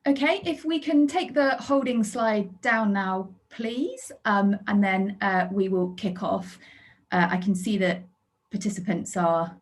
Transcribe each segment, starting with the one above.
Okay, if we can take the holding slide down now, please, and then we will kick off. I can see that participants are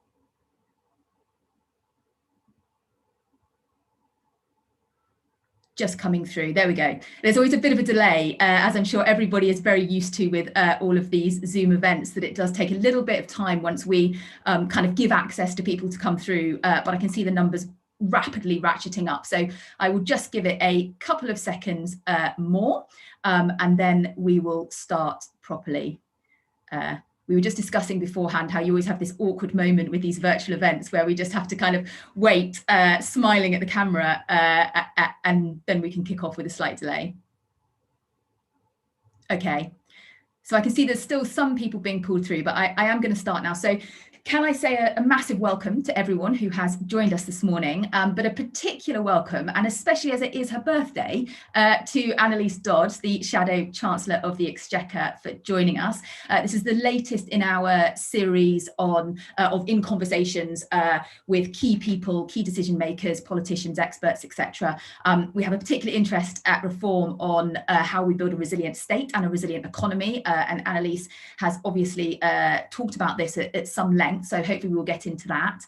just coming through. There we go. There's always a bit of a delay, as I'm sure everybody is very used to with all of these Zoom events, that it does take a little bit of time once we kind of give access to people to come through, but I can see the numbers rapidly ratcheting up. So I will just give it a couple of seconds more, and then we will start properly. We were just discussing beforehand how you always have this awkward moment with these virtual events where we just have to kind of wait, smiling at the camera, and then we can kick off with a slight delay. Okay, so I can see there's still some people being pulled through, but I am going to start now. So can I say a massive welcome to everyone who has joined us this morning, but a particular welcome, and especially as it is her birthday, to Anneliese Dodds, the Shadow Chancellor of the Exchequer, for joining us. This is the latest in our series on In Conversations with key people, key decision makers, politicians, experts, etc. We have a particular interest at Reform on how we build a resilient state and a resilient economy, and Anneliese has obviously talked about this at some length. So hopefully we'll get into that.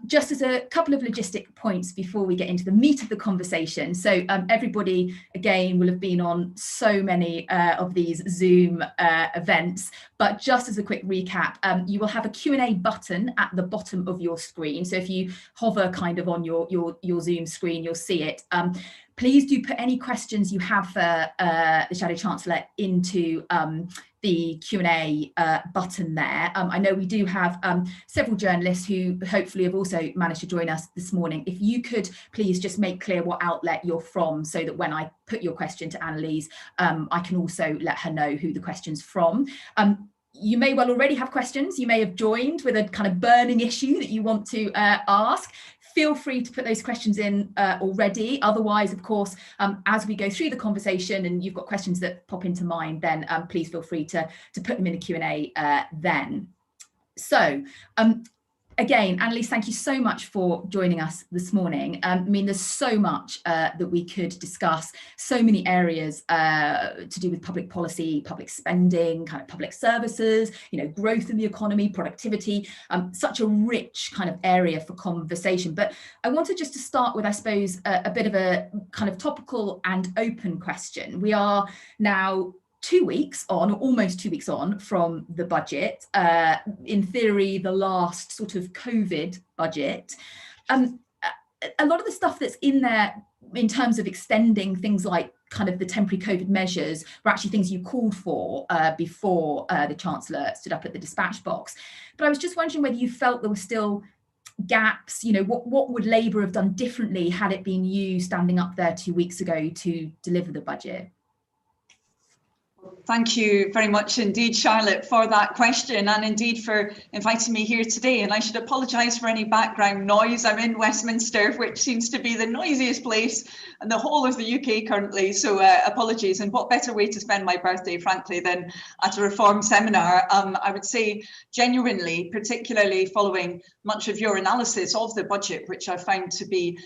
Just as a couple of logistic points before we get into the meat of the conversation. So everybody, again, will have been on so many of these Zoom events, but just as a quick recap, you will have a Q&A button at the bottom of your screen. So if you hover kind of on your Zoom screen, you'll see it. Please do put any questions you have for the Shadow Chancellor into the Q&A button there. I know we do have several journalists who hopefully have also managed to join us this morning. If you could please just make clear what outlet you're from, so that when I put your question to Anneliese, I can also let her know who the question's from. You may well already have questions. You may have joined with a kind of burning issue that you want to ask. Feel free to put those questions in already. Otherwise, of course, as we go through the conversation and you've got questions that pop into mind, then please feel free to put them in the Q&A then. So, again, Anneliese, thank you so much for joining us this morning. I mean, there's so much that we could discuss, so many areas to do with public policy, public spending, kind of public services, you know, growth in the economy, productivity, such a rich kind of area for conversation. But I wanted just to start with, I suppose, a bit of a kind of topical and open question. We are now 2 weeks on, or almost 2 weeks on, from the budget, in theory, the last sort of COVID budget. A lot of the stuff that's in there in terms of extending things like kind of the temporary COVID measures were actually things you called for before the Chancellor stood up at the dispatch box. But I was just wondering whether you felt there were still gaps, you know, what would Labour have done differently had it been you standing up there 2 weeks ago to deliver the budget? Thank you very much indeed, Charlotte, for that question, and indeed for inviting me here today. And I should apologise for any background noise. I'm in Westminster, which seems to be the noisiest place in the whole of the UK currently. So apologies. And what better way to spend my birthday, frankly, than at a Reform seminar? I would say genuinely, particularly following much of your analysis of the budget, which I found to be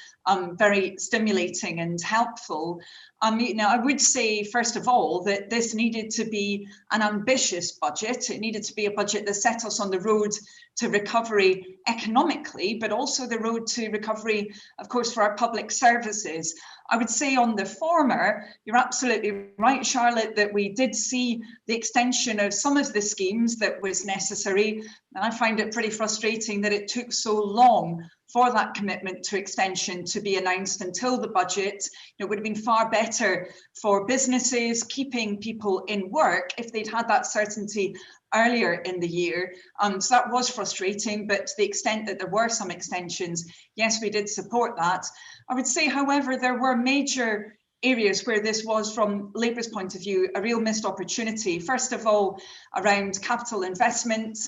very stimulating and helpful. You know, I would say, first of all, that this needed to be an ambitious budget. It needed to be a budget that set us on the road to recovery economically, but also the road to recovery, of course, for our public services. I would say on the former, you're absolutely right, Charlotte, that we did see the extension of some of the schemes that was necessary. And I find it pretty frustrating that it took so long for that commitment to extension to be announced until the budget. It would have been far better for businesses keeping people in work if they'd had that certainty earlier in the year. So that was frustrating, but to the extent that there were some extensions, yes, we did support that. I would say, however, there were major areas where this was, from Labour's point of view, a real missed opportunity. First of all, around capital investment.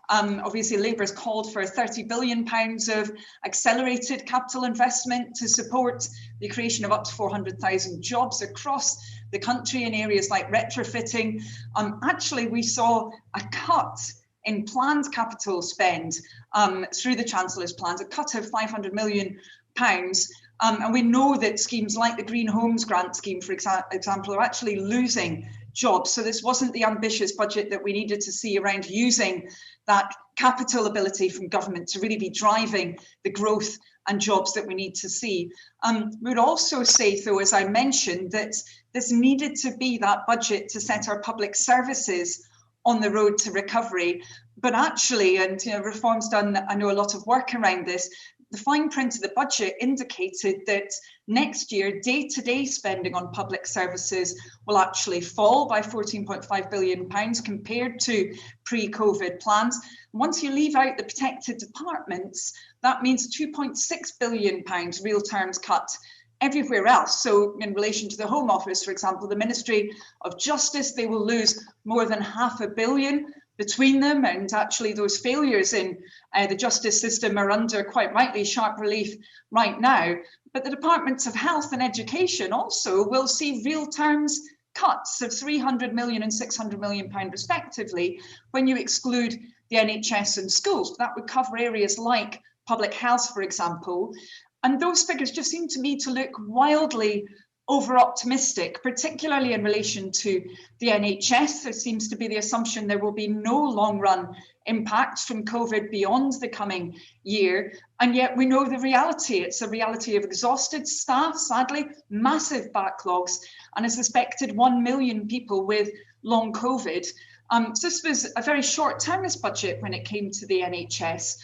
Obviously, Labour's called for £30 billion of accelerated capital investment to support the creation of up to 400,000 jobs across the country in areas like retrofitting. Actually, we saw a cut in planned capital spend through the Chancellor's plans, a cut of £500 million. And we know that schemes like the Green Homes Grant Scheme, for example, are actually losing jobs. So this wasn't the ambitious budget that we needed to see around using that capital ability from government to really be driving the growth and jobs that we need to see. We would also say, though, as I mentioned, that this needed to be that budget to set our public services on the road to recovery. But actually, and Reform's done, I know, a lot of work around this, the fine print of the budget indicated that next year, day-to-day spending on public services will actually fall by £14.5 billion compared to pre-COVID plans. Once you leave out the protected departments, that means £2.6 billion real terms cut everywhere else. So in relation to the Home Office, for example, the Ministry of Justice, they will lose more than £500 million between them, and actually those failures in the justice system are under, quite rightly, sharp relief right now. But the Departments of Health and Education also will see real terms cuts of £300 million and £600 million respectively when you exclude the NHS and schools. That would cover areas like public health, for example. And those figures just seem to me to look wildly over-optimistic, particularly in relation to the NHS. There seems to be the assumption there will be no long-run impacts from COVID beyond the coming year. And yet we know the reality. It's a reality of exhausted staff, sadly, massive backlogs, and a suspected 1 million people with long COVID. So this was a very short-termist budget when it came to the NHS.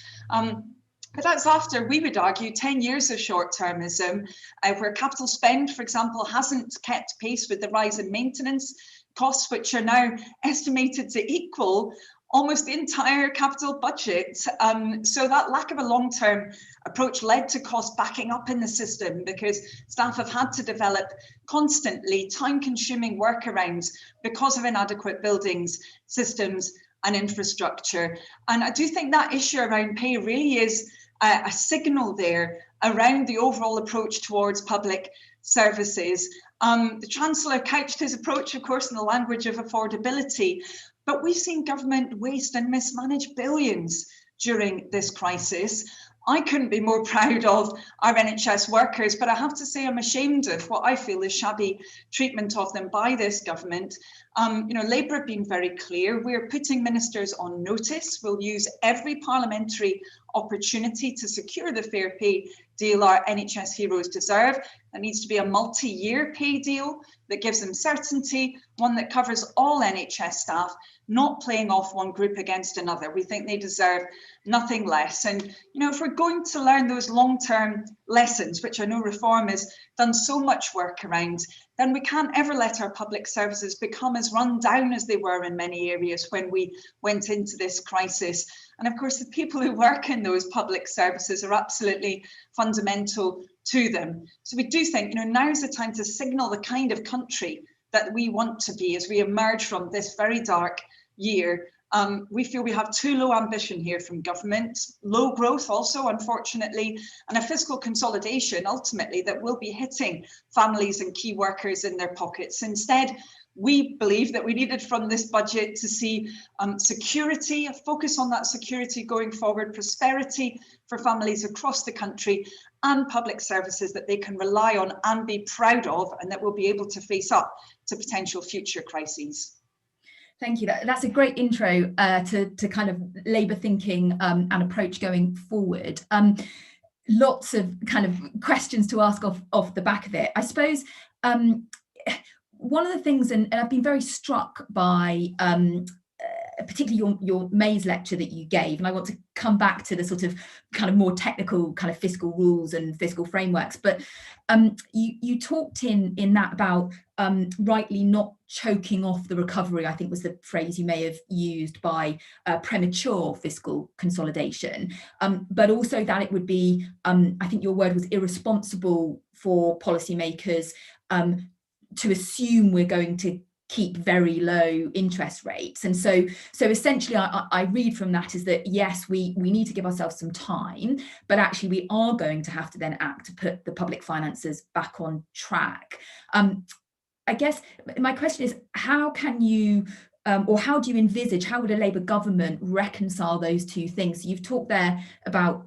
But that's after, we would argue, 10 years of short-termism, where capital spend, for example, hasn't kept pace with the rise in maintenance costs, which are now estimated to equal almost the entire capital budget. So that lack of a long-term approach led to costs backing up in the system because staff have had to develop constantly time-consuming workarounds because of inadequate buildings, systems, and infrastructure. And I do think that issue around pay really is a signal there around the overall approach towards public services. The Chancellor couched his approach, of course, in the language of affordability, but we've seen government waste and mismanage billions during this crisis. I couldn't be more proud of our NHS workers, but I have to say I'm ashamed of what I feel is shabby treatment of them by this government. Labour have been very clear. We're putting ministers on notice. We'll use every parliamentary opportunity to secure the fair pay deal our NHS heroes deserve. There needs to be a multi-year pay deal that gives them certainty, one that covers all NHS staff, not playing off one group against another. We think they deserve nothing less. And, if we're going to learn those long-term lessons, which I know Reform has done so much work around, then we can't ever let our public services become as run down as they were in many areas when we went into this crisis. And of course, the people who work in those public services are absolutely fundamental to them. So we do think, now is the time to signal the kind of country that we want to be as we emerge from this very dark year. We feel we have too low ambition here from government, low growth also, unfortunately, and a fiscal consolidation ultimately that will be hitting families and key workers in their pockets. Instead, we believe that we needed from this budget to see security, a focus on that security going forward, prosperity for families across the country, and public services that they can rely on and be proud of, and that will be able to face up to potential future crises. Thank you. That's a great intro to kind of Labour thinking and approach going forward. Lots of kind of questions to ask off the back of it. I suppose one of the things, and I've been very struck by particularly your May's lecture that you gave, and I want to come back to the sort of kind of more technical kind of fiscal rules and fiscal frameworks, but you talked in that about rightly not choking off the recovery, I think was the phrase you may have used, by premature fiscal consolidation, but also that it would be, I think your word was irresponsible for policymakers to assume we're going to keep very low interest rates. And so essentially I read from that is that, yes, we need to give ourselves some time, but actually we are going to have to then act to put the public finances back on track. I guess my question is, how can you or how do you envisage, how would a Labour government reconcile those two things? You've talked there about,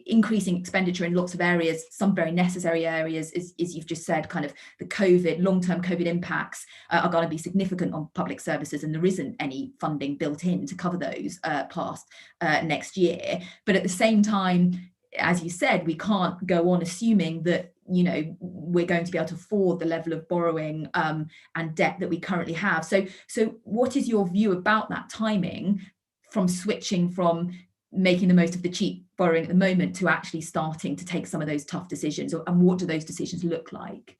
increasing expenditure in lots of areas, some very necessary areas, as you've just said, kind of the long-term COVID impacts are going to be significant on public services, and there isn't any funding built in to cover those past next year. But at the same time, as you said, we can't go on assuming that we're going to be able to afford the level of borrowing and debt that we currently have. So what is your view about that timing, from switching from making the most of the cheap borrowing at the moment to actually starting to take some of those tough decisions? And what do those decisions look like?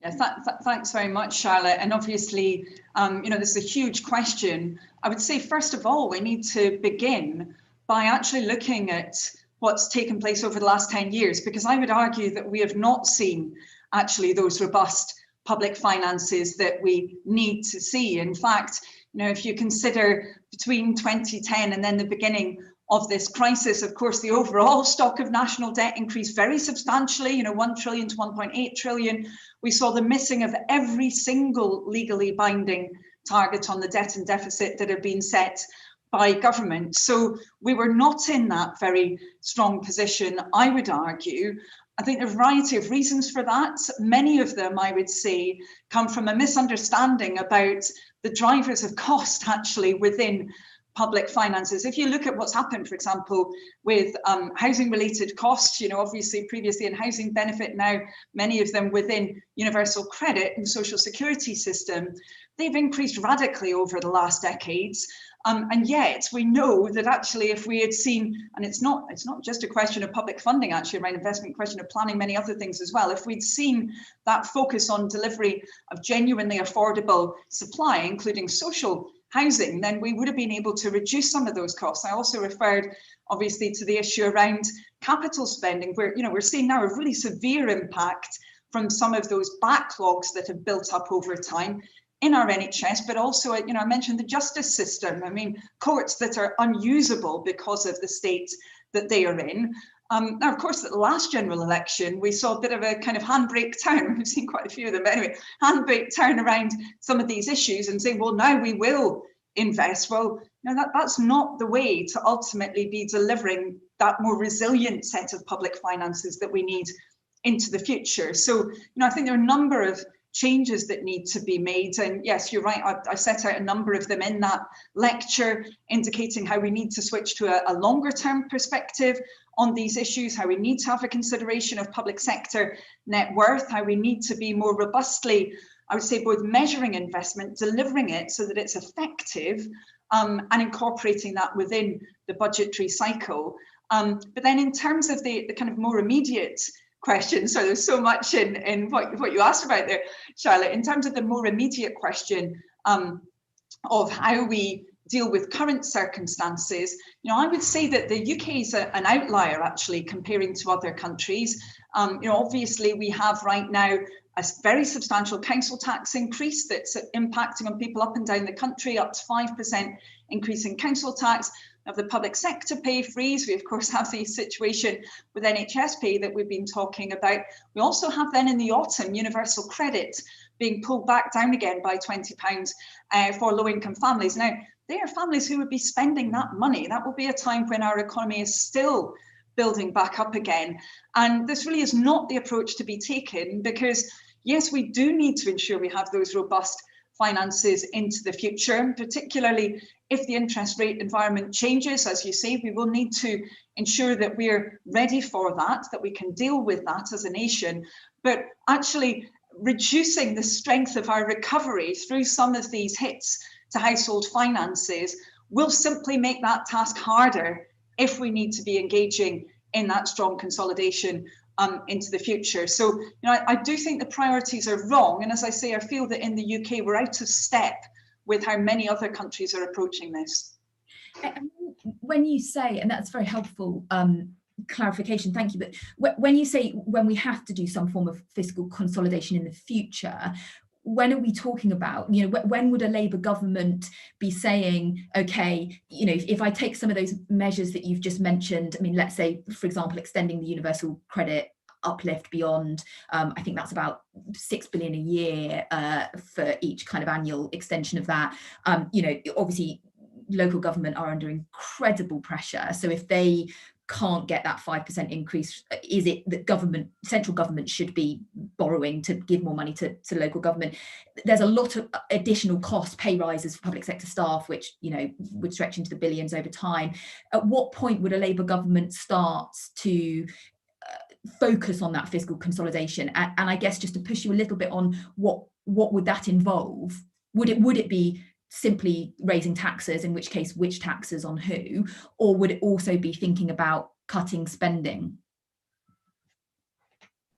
Yeah, thanks very much, Charlotte. And obviously, this is a huge question. I would say, first of all, we need to begin by actually looking at what's taken place over the last 10 years, because I would argue that we have not seen actually those robust public finances that we need to see. In fact, if you consider between 2010 and then the beginning of this crisis, of course, the overall stock of national debt increased very substantially, 1 trillion to 1.8 trillion. We saw the missing of every single legally binding target on the debt and deficit that had been set by government. So we were not in that very strong position, I would argue. I think there are a variety of reasons for that. Many of them, I would say, come from a misunderstanding about the drivers of cost actually within public finances. If you look at what's happened, for example, with housing related costs, obviously previously in housing benefit, now many of them within universal credit and social security system, they've increased radically over the last decades. And yet we know that actually if we had seen, and it's not just a question of public funding actually around investment, question of planning, many other things as well, if we'd seen that focus on delivery of genuinely affordable supply, including social housing, then we would have been able to reduce some of those costs. I also referred obviously to the issue around capital spending, where we're seeing now a really severe impact from some of those backlogs that have built up over time in our NHS, but also, I mentioned the justice system. I mean, courts that are unusable because of the state that they are in. Now, of course, at the last general election, we saw a bit of a kind of handbrake turn. We've seen quite a few of them, but anyway, handbrake turn around some of these issues and saying, well, now we will invest. Well, that's not the way to ultimately be delivering that more resilient set of public finances that we need into the future. So, I think there are a number of changes that need to be made. And yes, you're right, I set out a number of them in that lecture, indicating how we need to switch to a longer term perspective on these issues, how we need to have a consideration of public sector net worth, how we need to be more robustly, I would say, both measuring investment, delivering it so that it's effective, and incorporating that within the budgetary cycle. But then in terms of the kind of more immediate question, so there's so much in what you asked about there, Charlotte, in terms of the more immediate question of how we deal with current circumstances, I would say that the UK is an outlier actually comparing to other countries. Obviously we have right now a very substantial council tax increase that's impacting on people up and down the country, up to 5% increase in council tax. Of the public sector pay freeze. We of course have the situation with NHS pay that we've been talking about. We also have then in the autumn universal credit being pulled back down again by £20 for low income families. Now, they are families who would be spending that money. That will be a time when our economy is still building back up again. And this really is not the approach to be taken, because yes, we do need to ensure we have those robust finances into the future, particularly if the interest rate environment changes. As you say, we will need to ensure that we're ready for that we can deal with that as a nation. But actually reducing the strength of our recovery through some of these hits to household finances will simply make that task harder if we need to be engaging in that strong consolidation into the future. So, I do think the priorities are wrong. And as I say, I feel that in the UK, we're out of step with how many other countries are approaching this. When you say, and that's very helpful clarification, thank you, but when you say when we have to do some form of fiscal consolidation in the future, when are we talking about? When would a Labour government be saying, okay, if I take some of those measures that you've just mentioned, I mean, let's say, for example, extending the universal credit uplift beyond, I think that's about 6 billion a year for each kind of annual extension of that. Obviously local government are under incredible pressure. So if they can't get that 5% increase, is it that central government should be borrowing to give more money to local government? There's a lot of additional costs, pay rises for public sector staff, which would stretch into the billions over time. At what point would a Labour government start to focus on that fiscal consolidation? And I guess just to push you a little bit on what would that involve? Would it be simply raising taxes, in which case which taxes on who, or would it also be thinking about cutting spending?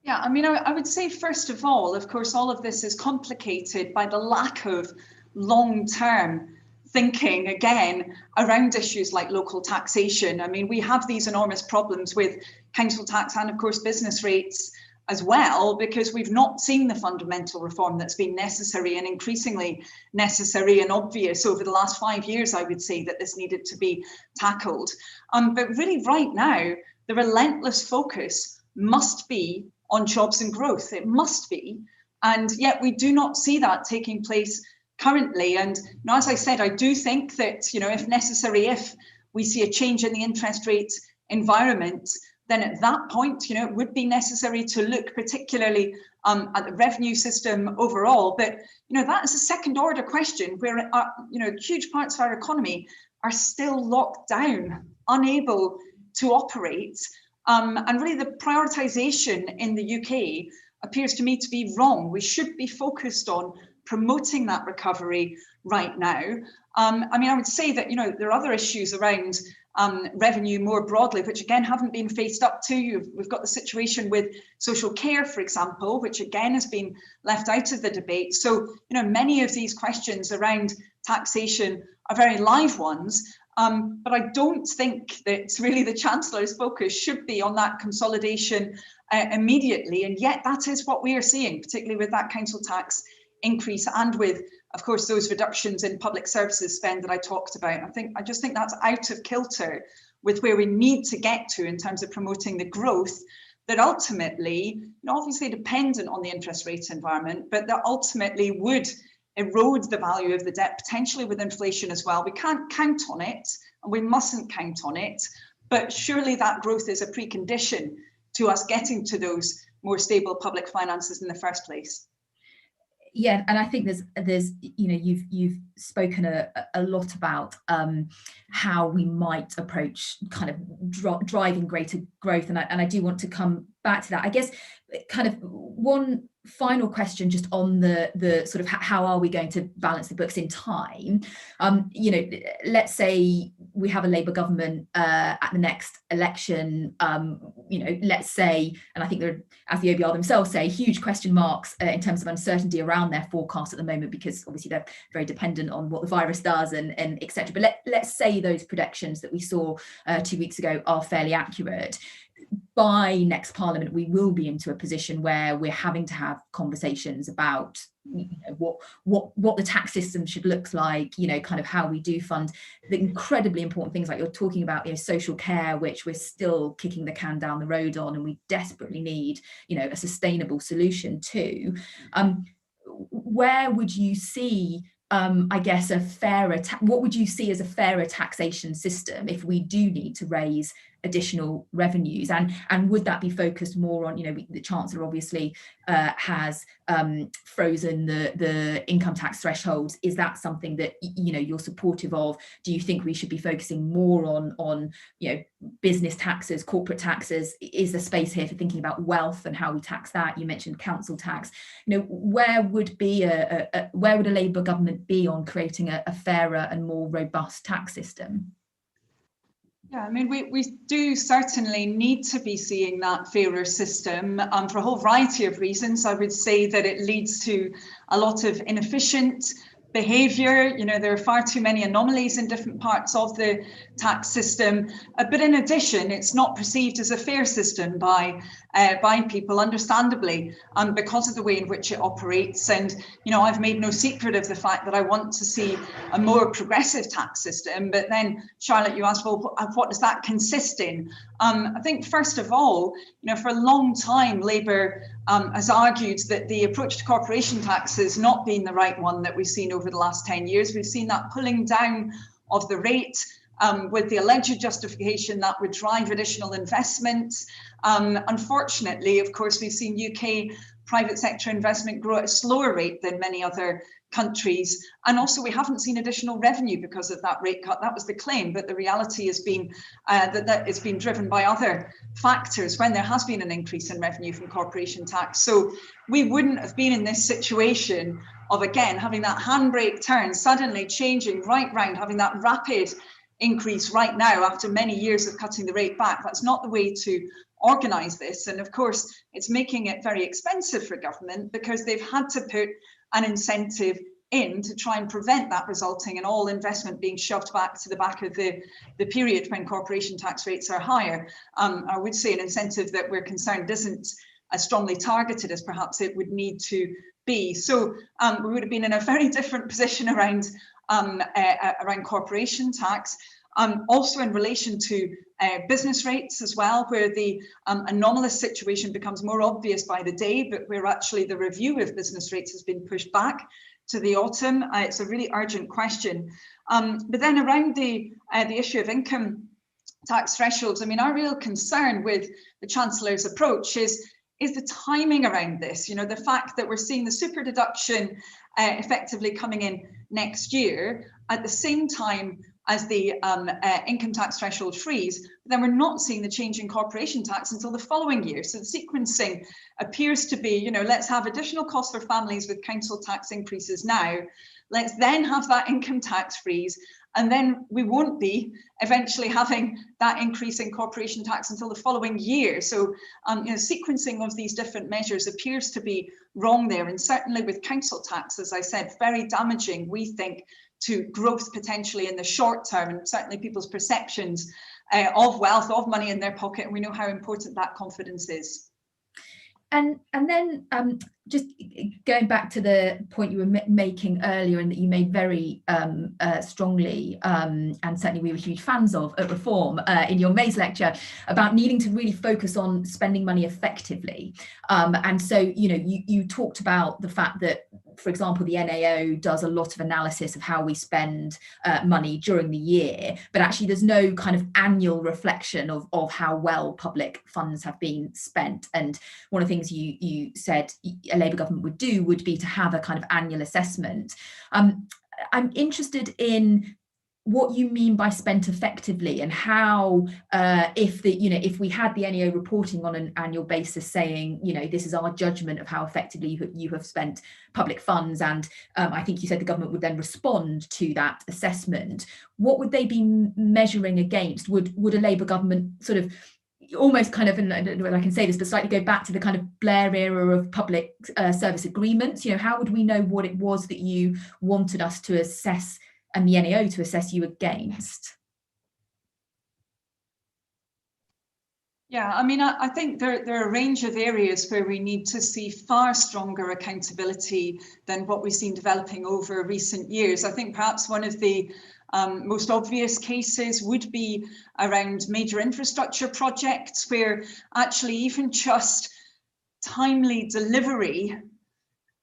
Yeah, I mean, I would say, first of all, of course, all of this is complicated by the lack of long-term thinking, again, around issues like local taxation. I mean, we have these enormous problems with council tax and, of course, business rates as well, because we've not seen the fundamental reform that's been necessary and increasingly necessary and obvious over the last 5 years. I would say that this needed to be tackled. But really right now, the relentless focus must be on jobs and growth. It must be. And yet we do not see that taking place currently. And as I said, I do think that, if necessary, if we see a change in the interest rate environment, then at that point, it would be necessary to look particularly at the revenue system overall. But, that is a second order question where, huge parts of our economy are still locked down, unable to operate. And really the prioritisation in the UK appears to me to be wrong. We should be focused on promoting that recovery right now. I would say that, there are other issues around revenue more broadly, which again haven't been faced up to. We've got the situation with social care, for example, which again has been left out of the debate. So, many of these questions around taxation are very live ones. But I don't think that really the Chancellor's focus should be on that consolidation immediately. And yet that is what we are seeing, particularly with that council tax increase and with, of course, those reductions in public services spend that I talked about. I just think that's out of kilter with where we need to get to in terms of promoting the growth that ultimately, obviously dependent on the interest rate environment, but that ultimately would erode the value of the debt, potentially with inflation as well. We can't count on it, and we mustn't count on it, but surely that growth is a precondition to us getting to those more stable public finances in the first place. Yeah, and I think there's you've spoken a lot about how we might approach kind of driving greater growth, and I do want to come back to that. I guess kind of one final question just on the sort of how are we going to balance the books in time? Let's say we have a Labour government at the next election. Let's say, and I think there are, as the OBR themselves say, huge question marks in terms of uncertainty around their forecast at the moment, because obviously they're very dependent on what the virus does and etc. But let's say those predictions that we saw 2 weeks ago are fairly accurate. By next Parliament, we will be into a position where we're having to have conversations about what the tax system should look like, kind of how we do fund the incredibly important things like you're talking about, social care, which we're still kicking the can down the road on, and we desperately need, a sustainable solution to. Where would you see I guess what would you see as a fairer taxation system if we do need to raise additional revenues, and would that be focused more on, the Chancellor obviously has frozen the income tax thresholds. Is that something that you're supportive of? Do you think we should be focusing more on business taxes, corporate taxes? Is there space here for thinking about wealth and how we tax that? You mentioned council tax. Where would a Labour government be on creating a fairer and more robust tax system? Yeah, we do certainly need to be seeing that fairer system for a whole variety of reasons. I would say that it leads to a lot of inefficient behaviour. You know, there are far too many anomalies in different parts of the tax system. But in addition, it's not perceived as a fair system by people, understandably, because of the way in which it operates. And, you know, I've made no secret of the fact that I want to see a more progressive tax system. But then, Charlotte, you asked, well, what does that consist in? I think, first of all, you know, for a long time, Labour has argued that the approach to corporation tax has not been the right one that we've seen over the last 10 years. We've seen that pulling down of the rate with the alleged justification that would drive additional investment. Unfortunately, of course, we've seen UK private sector investment grow at a slower rate than many other countries. And also we haven't seen additional revenue because of that rate cut. That was the claim, but the reality has been that it's been driven by other factors when there has been an increase in revenue from corporation tax. So we wouldn't have been in this situation of, again, having that handbrake turn, suddenly changing right round, having that rapid increase right now after many years of cutting the rate back. That's not the way to organise this. And of course, it's making it very expensive for government because they've had to put an incentive in to try and prevent that resulting in all investment being shoved back to the back of the period when corporation tax rates are higher. I would say an incentive that we're concerned isn't as strongly targeted as perhaps it would need to be. So we would have been in a very different position around corporation tax. Also in relation to business rates as well, where the anomalous situation becomes more obvious by the day, but where actually the review of business rates has been pushed back to the autumn. It's a really urgent question. But then around the issue of income tax thresholds, I mean, our real concern with the Chancellor's approach is the timing around this. You know, the fact that we're seeing the super deduction effectively coming in next year at the same time as the income tax threshold freeze, but then we're not seeing the change in corporation tax until the following year. So the sequencing appears to be, you know, let's have additional costs for families with council tax increases now. Let's then have that income tax freeze, and then we won't be eventually having that increase in corporation tax until the following year. So, you know, sequencing of these different measures appears to be wrong there. And certainly with council tax, as I said, very damaging, we think, to growth potentially in the short term, and certainly people's perceptions of wealth, of money in their pocket. And we know how important that confidence is. And then just going back to the point you were making earlier, and that you made very strongly, and certainly we were huge fans of at Reform in your May's lecture, about needing to really focus on spending money effectively. And so, you know, you talked about the fact that, for example, the NAO does a lot of analysis of how we spend money during the year, but actually there's no kind of annual reflection of how well public funds have been spent. And one of the things you said a Labour government would do would be to have a kind of annual assessment. I'm interested in what you mean by spent effectively, and how if we had the NAO reporting on an annual basis saying, you know, this is our judgment of how effectively you have spent public funds, and I think you said the government would then respond to that assessment, what would they be measuring against? Would a Labour government sort of almost kind of, and I don't know whether I can say this, but slightly go back to the kind of Blair era of public service agreements? You know, how would we know what it was that you wanted us to assess, and the NAO to assess you against? Yeah, I mean, I think there are a range of areas where we need to see far stronger accountability than what we've seen developing over recent years. I think perhaps one of the most obvious cases would be around major infrastructure projects, where actually even just timely delivery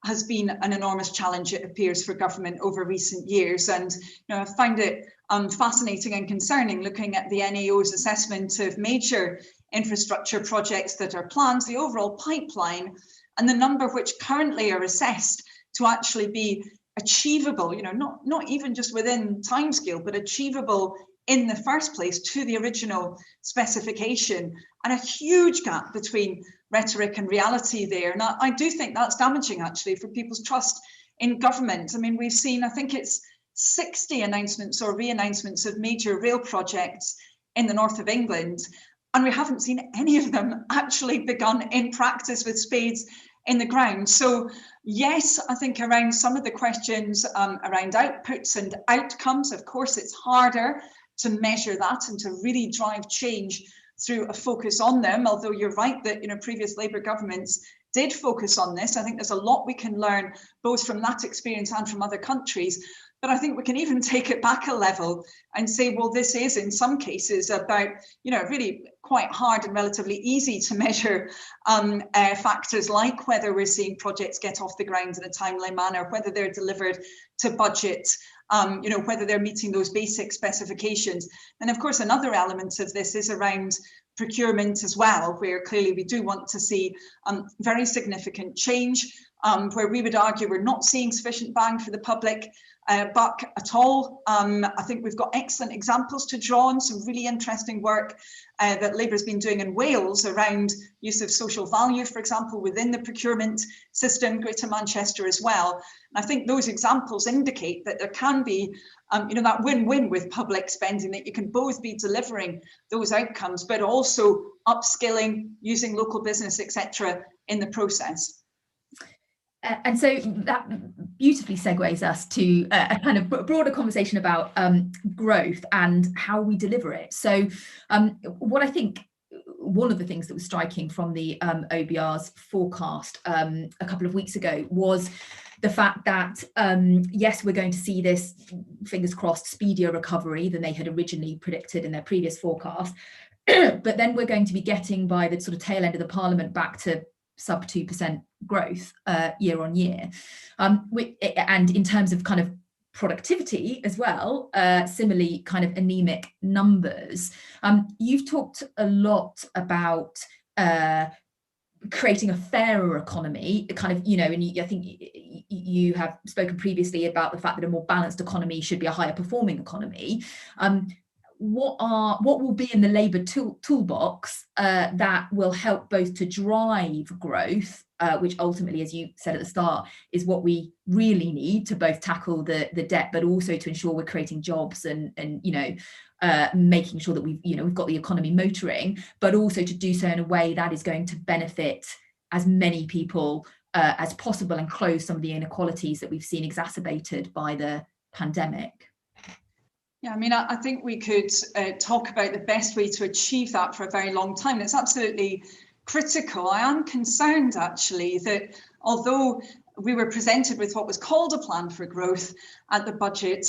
has been an enormous challenge, it appears, for government over recent years. And you know, I find it fascinating and concerning looking at the NAO's assessment of major infrastructure projects that are planned, the overall pipeline, and the number which currently are assessed to actually be achievable, you know, not even just within timescale, but achievable in the first place to the original specification, and a huge gap between rhetoric and reality there. And I do think that's damaging, actually, for people's trust in government. I mean, we've seen, I think it's 60 announcements or re-announcements of major rail projects in the north of England, and we haven't seen any of them actually begun in practice with spades in the ground. So yes, I think around some of the questions around outputs and outcomes, of course, it's harder to measure that and to really drive change through a focus on them. Although you're right that previous Labour governments did focus on this. I think there's a lot we can learn both from that experience and from other countries. But I think we can even take it back a level and say, well, this is in some cases about, really quite hard and relatively easy to measure factors like whether we're seeing projects get off the ground in a timely manner, whether they're delivered to budget, whether they're meeting those basic specifications. And of course, another element of this is around procurement as well, where clearly we do want to see very significant change, where we would argue we're not seeing sufficient bang for the public buck at all. I think we've got excellent examples to draw on, some really interesting work that Labour's been doing in Wales around use of social value, for example, within the procurement system, Greater Manchester as well. And I think those examples indicate that there can be that win-win with public spending, that you can both be delivering those outcomes, but also upskilling, using local business, etc., in the process. And so that beautifully segues us to a kind of broader conversation about growth and how we deliver it. So what I think one of the things that was striking from the OBR's forecast a couple of weeks ago was the fact that, yes, we're going to see this, fingers crossed, speedier recovery than they had originally predicted in their previous forecast. But then we're going to be getting, by the sort of tail end of the Parliament, back to sub 2% growth year on year. And in terms of kind of productivity as well, similarly kind of anemic numbers. You've talked a lot about creating a fairer economy, kind of, and I think you have spoken previously about the fact that a more balanced economy should be a higher performing economy. What will be in the Labour toolbox that will help both to drive growth, which ultimately, as you said at the start, is what we really need to both tackle the debt, but also to ensure we're creating jobs and making sure that we've got the economy motoring, but also to do so in a way that is going to benefit as many people as possible and close some of the inequalities that we've seen exacerbated by the pandemic. Yeah, I mean, I think we could talk about the best way to achieve that for a very long time. It's absolutely critical. I am concerned, actually, that although we were presented with what was called a plan for growth at the budget,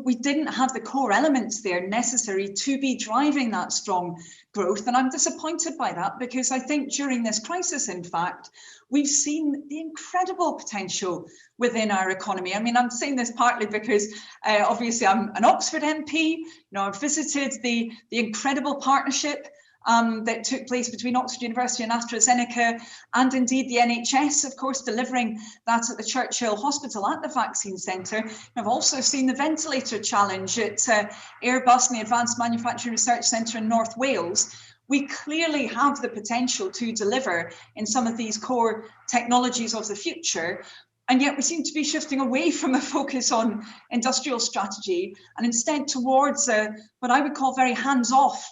we didn't have the core elements there necessary to be driving that strong growth. And I'm disappointed by that, because I think during this crisis, in fact, we've seen the incredible potential within our economy. I mean, I'm saying this partly because obviously I'm an Oxford MP. I've visited the incredible partnership that took place between Oxford University and AstraZeneca, and indeed the NHS, of course, delivering that at the Churchill Hospital at the Vaccine Centre. I've also seen the ventilator challenge at Airbus and the Advanced Manufacturing Research Centre in North Wales. We clearly have the potential to deliver in some of these core technologies of the future. And yet we seem to be shifting away from a focus on industrial strategy and instead towards what I would call very hands-off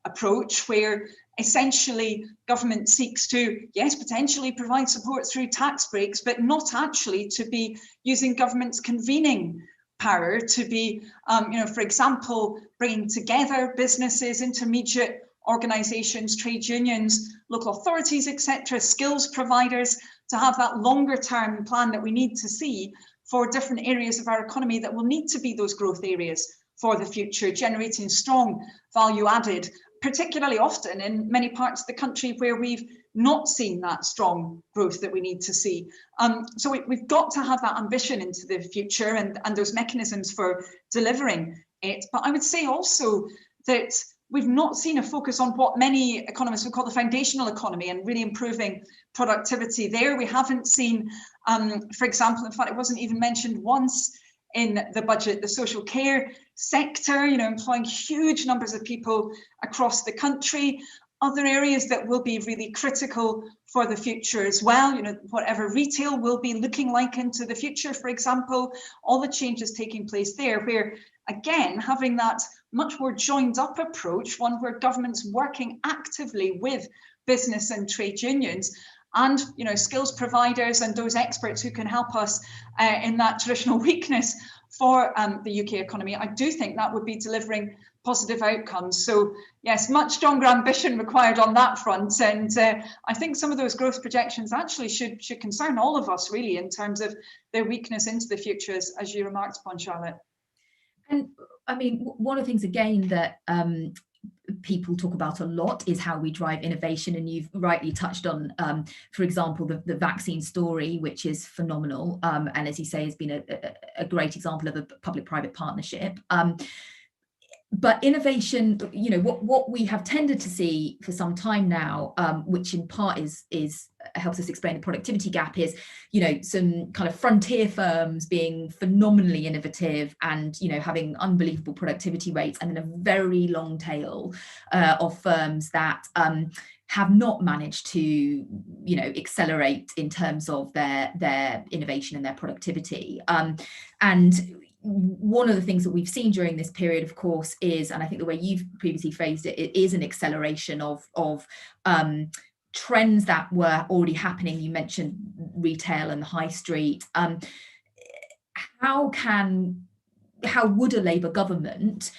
approach, where essentially government seeks to, yes, potentially provide support through tax breaks, but not actually to be using government's convening power to be, for example, bringing together businesses, intermediate organisations, trade unions, local authorities, etc., skills providers, to have that longer term plan that we need to see for different areas of our economy that will need to be those growth areas for the future, generating strong value added, particularly often in many parts of the country where we've not seen that strong growth that we need to see. So we've got to have that ambition into the future and those mechanisms for delivering it. But I would say also that we've not seen a focus on what many economists would call the foundational economy and really improving productivity there. We haven't seen, for example, in fact, it wasn't even mentioned once in the budget, the social care sector, employing huge numbers of people across the country. Other areas that will be really critical for the future as well, whatever retail will be looking like into the future, for example, all the changes taking place there, where again, having that much more joined up approach, one where government's working actively with business and trade unions, and skills providers and those experts who can help us in that traditional weakness for the UK economy, I do think that would be delivering positive outcomes. So yes, much stronger ambition required on that front, and I think some of those growth projections actually should concern all of us really in terms of their weakness into the future, as you remarked upon, Charlotte. And I mean, one of the things again that people talk about a lot is how we drive innovation, and you've rightly touched on, for example, the vaccine story, which is phenomenal, and as you say, has been a great example of a public-private partnership. But innovation, what we have tended to see for some time now, which in part is helps us explain the productivity gap, is some kind of frontier firms being phenomenally innovative and having unbelievable productivity rates, and then a very long tail of firms that have not managed to accelerate in terms of their innovation and their productivity. And one of the things that we've seen during this period, of course, is, and I think the way you've previously phrased it, it is an acceleration of trends that were already happening. You mentioned retail and the high street. How would a Labour government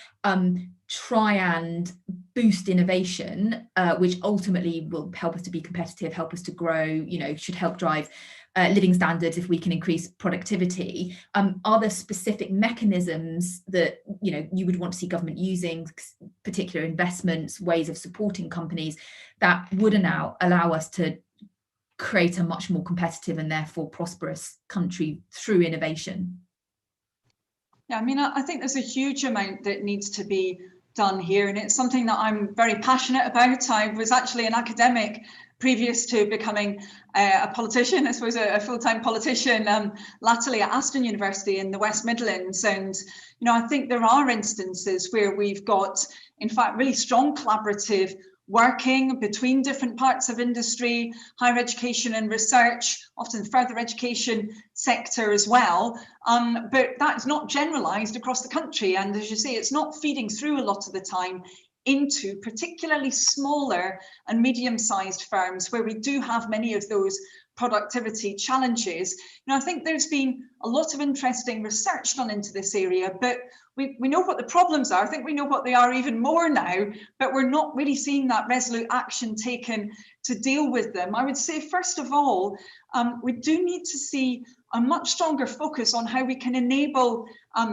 try and boost innovation, which ultimately will help us to be competitive, help us to grow, should help drive living standards if we can increase productivity? Are there specific mechanisms that you would want to see government using, particular investments, ways of supporting companies that would now allow us to create a much more competitive and therefore prosperous country through innovation? Yeah, I mean, I think there's a huge amount that needs to be done here, and it's something that I'm very passionate about. I was actually an academic previous to becoming a politician, I suppose a full-time politician, latterly at Aston University in the West Midlands. And, I think there are instances where we've got, in fact, really strong collaborative working between different parts of industry, higher education and research, often further education sector as well. But that's not generalised across the country. And as you say, it's not feeding through a lot of the time into particularly smaller and medium-sized firms where we do have many of those productivity challenges. I think there's been a lot of interesting research done into this area, but we know what the problems are. I think we know what they are even more now, but we're not really seeing that resolute action taken to deal with them. I would say, first of all, we do need to see a much stronger focus on how we can enable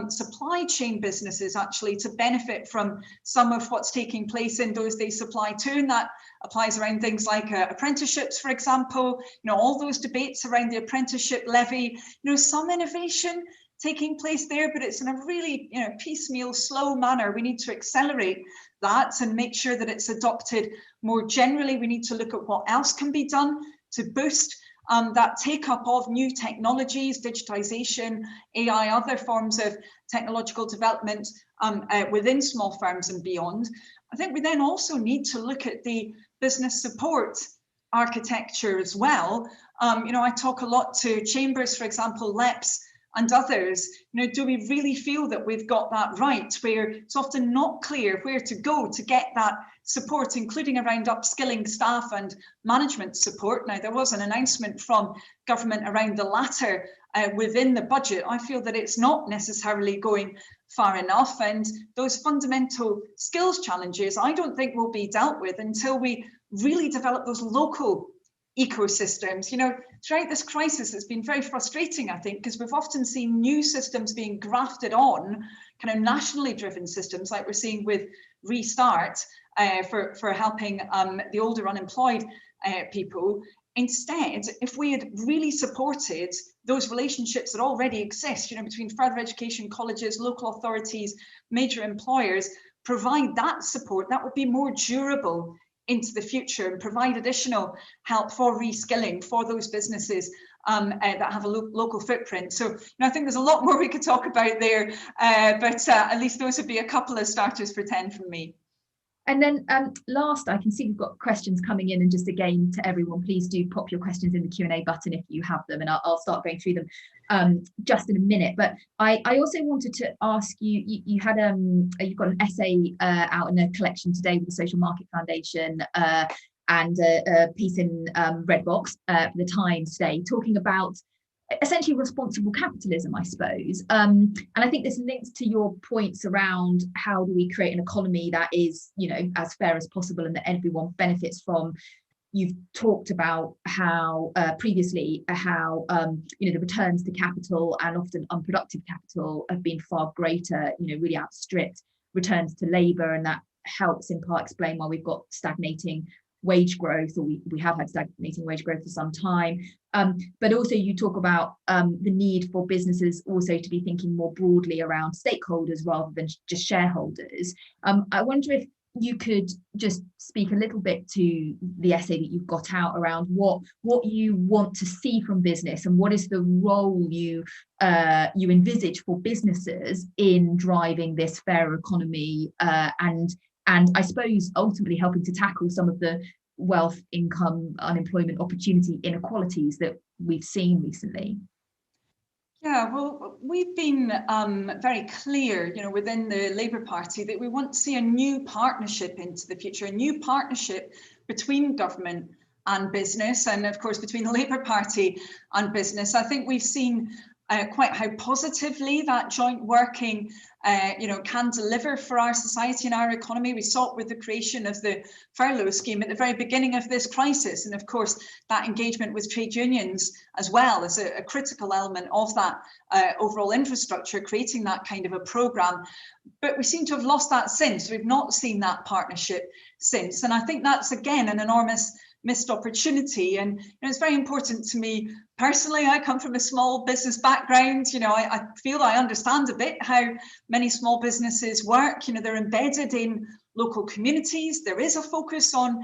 supply chain businesses actually to benefit from some of what's taking place in those they supply to, and that applies around things like apprenticeships, for example, all those debates around the apprenticeship levy, some innovation taking place there, but it's in a really piecemeal, slow manner. We need to accelerate that and make sure that it's adopted more generally. We need to look at what else can be done to boost that take-up of new technologies, digitization, AI, other forms of technological development within small firms and beyond. I think we then also need to look at the business support architecture as well. I talk a lot to chambers, for example, LEPs and others. Do we really feel that we've got that right, where it's often not clear where to go to get that support, including around upskilling staff and management support? Now, there was an announcement from government around the latter within the budget. I feel that it's not necessarily going far enough, and those fundamental skills challenges I don't think will be dealt with until we really develop those local ecosystems. Throughout this crisis, it's been very frustrating, I think, because we've often seen new systems being grafted on, kind of nationally driven systems, like we're seeing with Restart for helping the older unemployed people. Instead, if we had really supported those relationships that already exist, between further education colleges, local authorities, major employers, provide that support, that would be more durable into the future and provide additional help for reskilling for those businesses that have a local footprint. So I think there's a lot more we could talk about there, but at least those would be a couple of starters for 10 from me. And then last, I can see we've got questions coming in, and just again to everyone, please do pop your questions in the Q&A button if you have them, and I'll start going through them just in a minute. But I also wanted to ask you, you've got an essay out in a collection today with the Social Market Foundation, and a piece in Red Box for the Times today, talking about essentially responsible capitalism, I suppose. And I think this links to your points around how do we create an economy that is, as fair as possible and that everyone benefits from. You've talked about how previously how the returns to capital and often unproductive capital have been far greater, really outstripped returns to labour, and that helps in part explain why we've got stagnating wage growth, or we have had stagnating wage growth for some time. But also you talk about the need for businesses also to be thinking more broadly around stakeholders rather than just shareholders. I wonder if you could just speak a little bit to the essay that you've got out around what you want to see from business, and what is the role you envisage for businesses in driving this fairer economy, and I suppose ultimately helping to tackle some of the wealth, income, unemployment, opportunity inequalities that we've seen recently. Yeah, well, we've been very clear, within the Labour Party that we want to see a new partnership into the future, a new partnership between government and business, and of course between the Labour Party and business. I think we've seen quite how positively that joint working can deliver for our society and our economy. We saw it with the creation of the furlough scheme at the very beginning of this crisis, and of course that engagement with trade unions as well as a critical element of that overall infrastructure, creating that kind of a programme. But we seem to have lost that since. We've not seen that partnership since, and I think that's again an enormous missed opportunity. And it's very important to me personally. I come from a small business background. I feel I understand a bit how many small businesses work. They're embedded in local communities. There is a focus on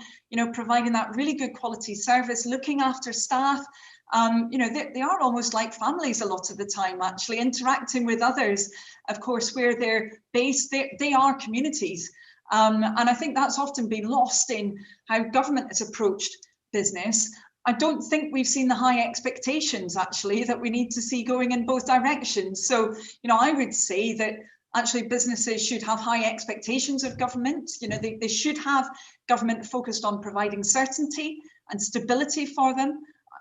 providing that really good quality service, looking after staff. They are almost like families a lot of the time, actually interacting with others. Of course, where they're based, they are communities. And I think that's often been lost in how government has approached business. I don't think we've seen the high expectations, actually, that we need to see going in both directions. So, I would say that actually businesses should have high expectations of government. They should have government focused on providing certainty and stability for them.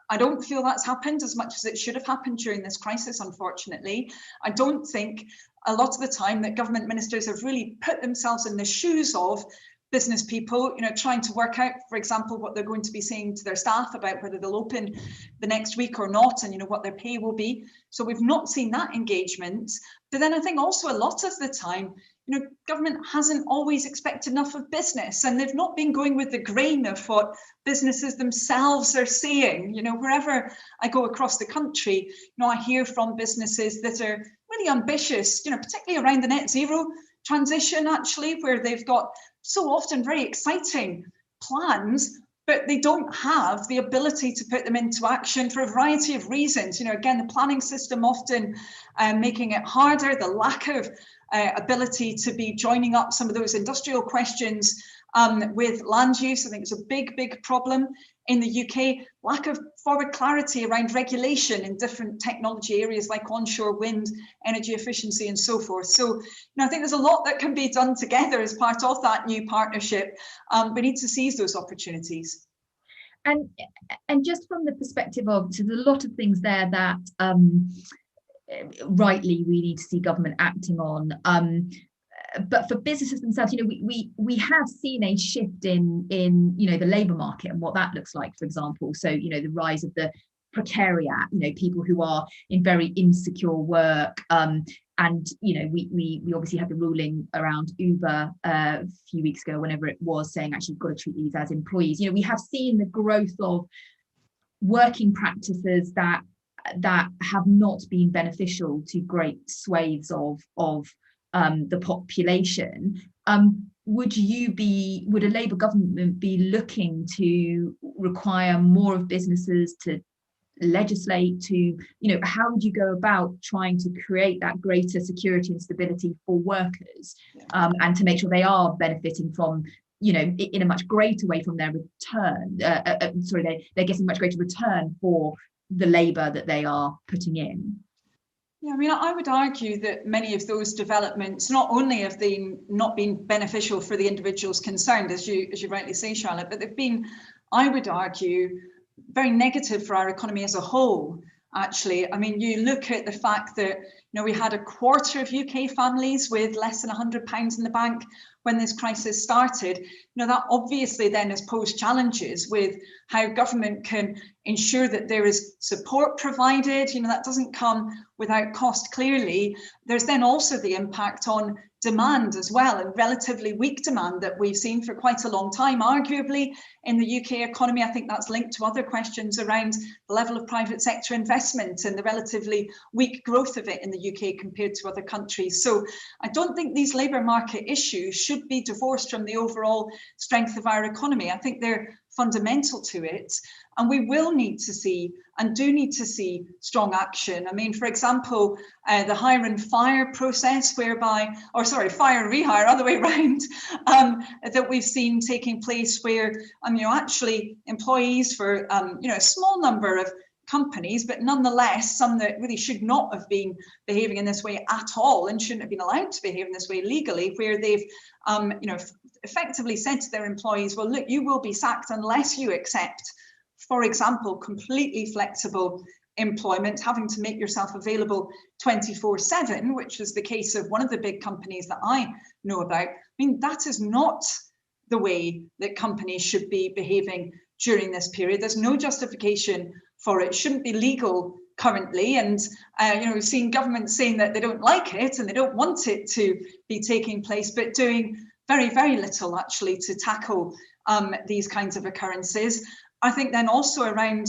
I don't feel that's happened as much as it should have happened during this crisis, unfortunately. I don't think a lot of the time that government ministers have really put themselves in the shoes of business people, trying to work out, for example, what they're going to be saying to their staff about whether they'll open the next week or not, and what their pay will be. So we've not seen that engagement. But then I think also a lot of the time, government hasn't always expected enough of business, and they've not been going with the grain of what businesses themselves are saying. Wherever I go across the country, I hear from businesses that are really ambitious, particularly around the net zero transition, actually, where they've got so often very exciting plans, but they don't have the ability to put them into action for a variety of reasons. Again, the planning system often making it harder, the lack of ability to be joining up some of those industrial questions with land use. I think it's a big problem in the UK. Lack of forward clarity around regulation in different technology areas like onshore wind, energy efficiency, and so forth. So I think there's a lot that can be done together as part of that new partnership. We need to seize those opportunities. And just from the perspective of, so there's a lot of things there that rightly we need to see government acting on. But for businesses themselves, we have seen a shift in the labour market and what that looks like, for example. So the rise of the precariat, people who are in very insecure work. And we obviously had the ruling around Uber a few weeks ago, whenever it was, saying actually you've got to treat these as employees. We have seen the growth of working practices that have not been beneficial to great swathes of the population. Would a Labour government be looking to require more of businesses to legislate, to, how would you go about trying to create that greater security and stability for workers, and to make sure they are benefiting from, in a much greater way from their return, they're getting much greater return for the labour that they are putting in? Yeah, I would argue that many of those developments not only have they not been beneficial for the individuals concerned, as you rightly say, Charlotte, but they've been I would argue, very negative for our economy as a whole. Actually, I mean, you look at the fact that, we had a quarter of UK families with less than £100 in the bank when this crisis started. That obviously then has posed challenges with how government can ensure that there is support provided. That doesn't come without cost, clearly. There's then also the impact on demand as well, and relatively weak demand that we've seen for quite a long time, arguably in the UK economy. I think that's linked to other questions around the level of private sector investment and the relatively weak growth of it in the UK compared to other countries. So I don't think these labour market issues should be divorced from the overall strength of our economy. I think they're fundamental to it. And we will need to see, and do need to see, strong action. I mean, for example, the hire and fire process fire and rehire, other way around, that we've seen taking place where, actually employees for, a small number of companies, but nonetheless, some that really should not have been behaving in this way at all and shouldn't have been allowed to behave in this way legally, where they've, effectively said to their employees, well, look, you will be sacked unless you accept, for example, completely flexible employment, having to make yourself available 24/7, which is the case of one of the big companies that I know about. I mean, that is not the way that companies should be behaving during this period. There's no justification for it. It shouldn't be legal currently. And, we've seen governments saying that they don't like it and they don't want it to be taking place, but doing very, very little actually to tackle these kinds of occurrences. I think then also around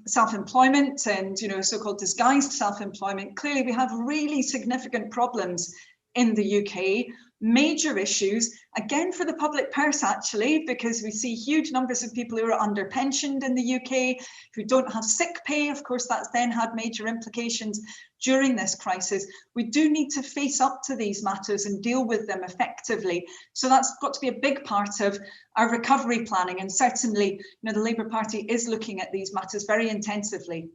self-employment and, so-called disguised self-employment, clearly we have really significant problems in the UK, major issues, again for the public purse actually, because we see huge numbers of people who are under-pensioned in the UK, who don't have sick pay. Of course, that's then had major implications during this crisis. We do need to face up to these matters and deal with them effectively. So that's got to be a big part of our recovery planning. And certainly, the Labour Party is looking at these matters very intensively.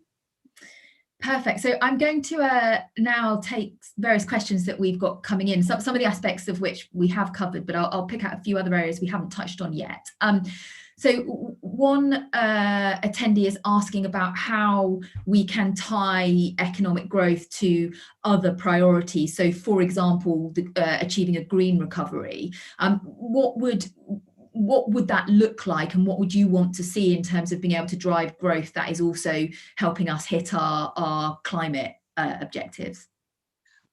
Perfect. So I'm going to now take various questions that we've got coming in, some of the aspects of which we have covered, but I'll pick out a few other areas we haven't touched on yet. So one attendee is asking about how we can tie economic growth to other priorities. So, for example, achieving a green recovery. What would that look like, and what would you want to see in terms of being able to drive growth that is also helping us hit our climate objectives?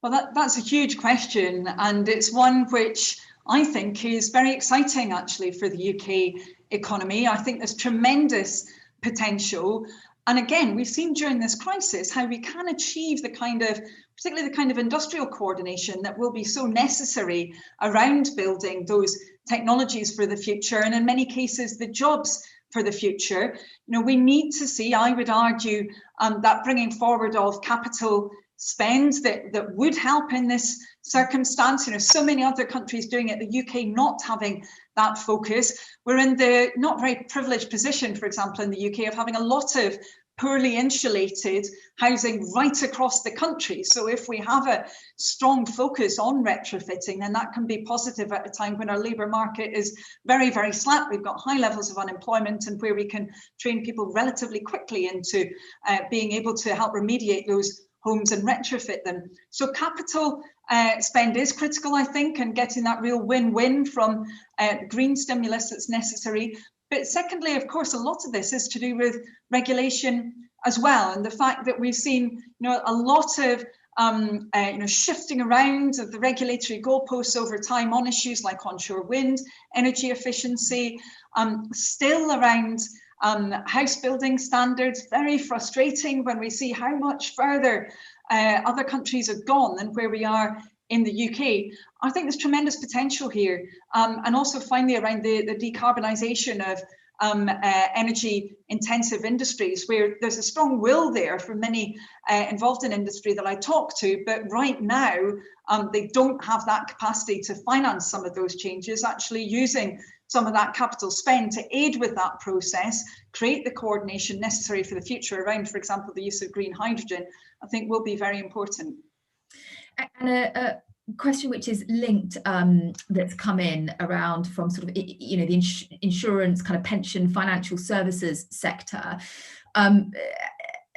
Well, that's a huge question, and it's one which I think is very exciting actually for the UK economy. I think there's tremendous potential. And again, we've seen during this crisis how we can achieve particularly the kind of industrial coordination that will be so necessary around building those technologies for the future, and in many cases, the jobs for the future. We need to see, I would argue, that bringing forward of capital spend that would help in this circumstance. So many other countries doing it, the UK not having that focus. We're in the not very privileged position, for example, in the UK, of having a lot of poorly insulated housing right across the country. So if we have a strong focus on retrofitting, then that can be positive at a time when our labour market is very, very slack. We've got high levels of unemployment, and where we can train people relatively quickly into being able to help remediate those homes and retrofit them. So capital spend is critical, I think, and getting that real win-win from green stimulus that's necessary. But secondly, of course, a lot of this is to do with regulation as well, and the fact that we've seen, a lot of shifting around of the regulatory goalposts over time on issues like onshore wind, energy efficiency, still around house building standards. Very frustrating when we see how much further other countries have gone than where we are in the UK. I think there's tremendous potential here, and also finally around the decarbonisation of energy intensive industries, where there's a strong will there for many involved in industry that I talk to, but right now they don't have that capacity to finance some of those changes. Actually using some of that capital spend to aid with that process, create the coordination necessary for the future around, for example, the use of green hydrogen, I think will be very important. And question which is linked, that's come in around from sort of, you know, the insurance, kind of pension, financial services sector.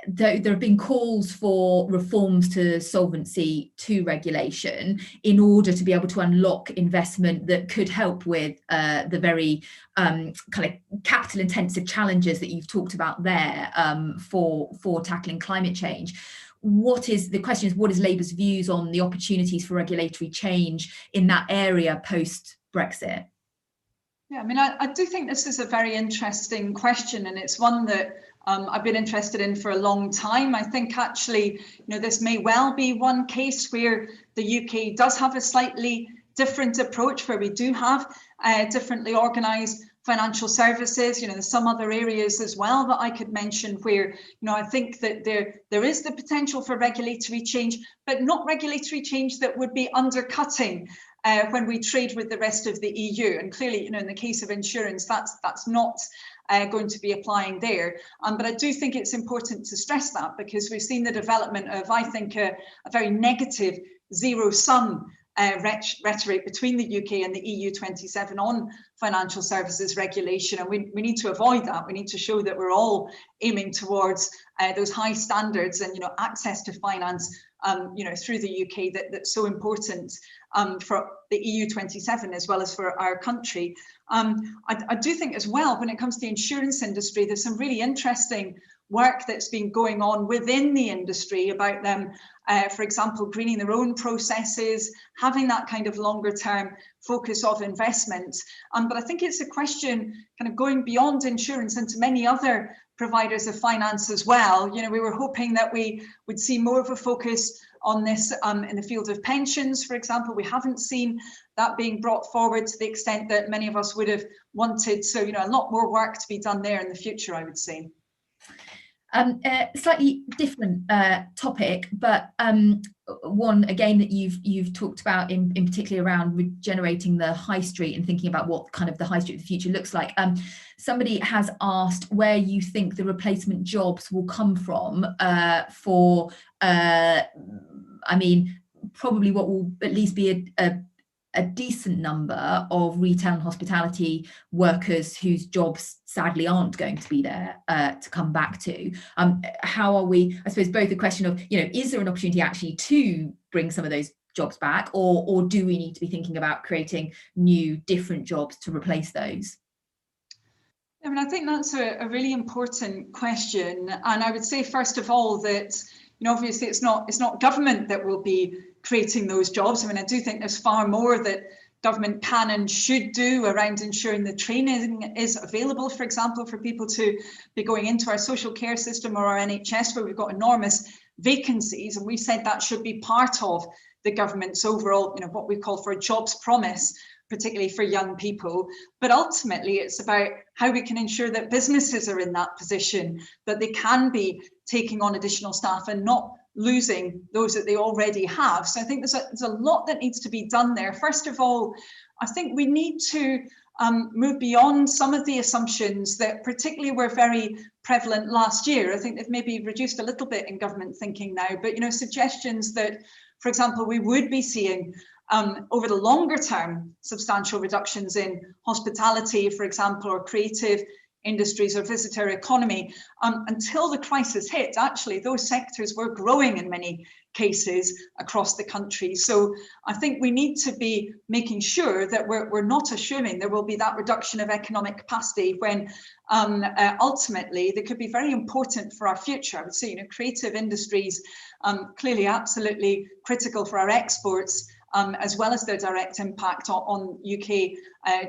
There have been calls for reforms to Solvency II regulation in order to be able to unlock investment that could help with the very kind of capital intensive challenges that you've talked about there, for tackling climate change. What is Labour's views on the opportunities for regulatory change in that area post Brexit? Yeah, I mean, I do think this is a very interesting question, and it's one that I've been interested in for a long time. I think actually, you know, this may well be one case where the UK does have a slightly different approach, where we do have differently organised financial services. You know, there's some other areas as well that I could mention where, you know, I think that there is the potential for regulatory change, but not regulatory change that would be undercutting when we trade with the rest of the EU. And clearly, you know, in the case of insurance, that's not going to be applying there. But I do think it's important to stress that, because we've seen the development of, I think, a very negative zero-sum rhetoric between the UK and the EU 27 on financial services regulation, and we need to avoid that. We need to show that we're all aiming towards those high standards and, you know, access to finance, you know, through the UK, that's so important for the EU 27 as well as for our country. I do think as well, when it comes to the insurance industry, there's some really interesting work that's been going on within the industry about them, for example, greening their own processes, having that kind of longer term focus of investment. But I think it's a question kind of going beyond insurance into many other providers of finance as well. You know, we were hoping that we would see more of a focus on this in the field of pensions, for example. We haven't seen that being brought forward to the extent that many of us would have wanted. So, you know, a lot more work to be done there in the future, I would say. Slightly different topic, but one again that you've talked about in particular around regenerating the high street and thinking about what kind of the high street of the future looks like. Somebody has asked where you think the replacement jobs will come from for I mean, probably what will at least be a decent number of retail and hospitality workers whose jobs sadly aren't going to be there to come back to. How are we, I suppose, both the question of, you know, is there an opportunity actually to bring some of those jobs back, or do we need to be thinking about creating new different jobs to replace those? I mean, I think that's a really important question. And I would say, first of all, that, you know, obviously it's not government that will be creating those jobs. I mean, I do think there's far more that government can and should do around ensuring the training is available, for example, for people to be going into our social care system or our NHS, where we've got enormous vacancies. And we said that should be part of the government's overall, you know, what we call for a jobs promise, particularly for young people. But ultimately, it's about how we can ensure that businesses are in that position, that they can be taking on additional staff and not losing those that they already have. So I think there's a lot that needs to be done there. First of all, I think we need to move beyond some of the assumptions that particularly were very prevalent last year. I think they've maybe reduced a little bit in government thinking now, but, you know, suggestions that, for example, we would be seeing over the longer term substantial reductions in hospitality, for example, or creative industries or visitor economy. Until the crisis hit, actually, those sectors were growing in many cases across the country. So I think we need to be making sure that we're not assuming there will be that reduction of economic capacity when ultimately they could be very important for our future. I would say, you know, creative industries clearly absolutely critical for our exports, as well as their direct impact on UK